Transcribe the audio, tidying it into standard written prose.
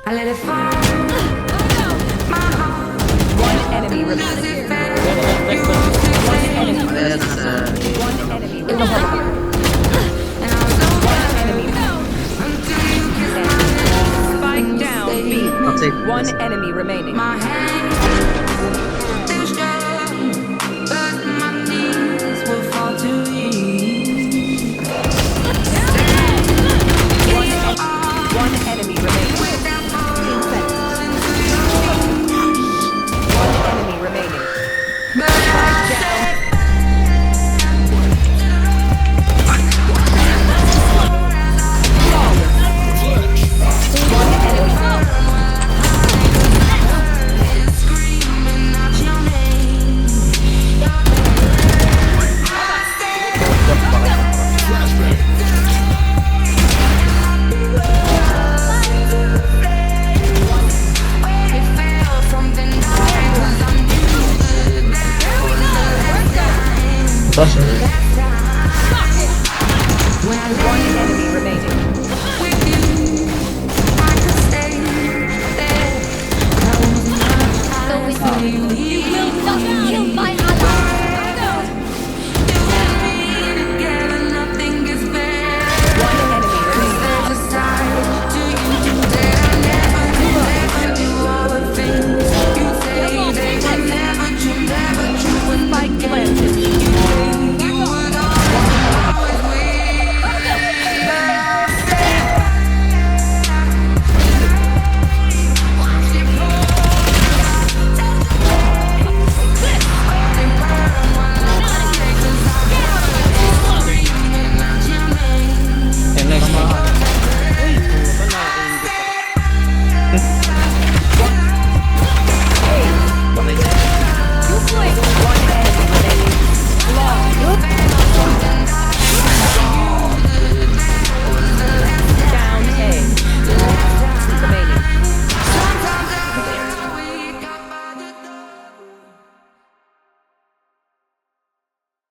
I let it fall. My heart. One enemy remaining. One enemy. One enemy remaining. And I was so One enemy. until you kissed my lips. Spike down B. I'll take One enemy remaining. My hands still strong, but my knees will fall to ease. One enemy remaining. Without falling to you. One enemy remaining. But I said, One enemy. screaming out your name. It felt something different 'cause I knew that was the last time. Proszę.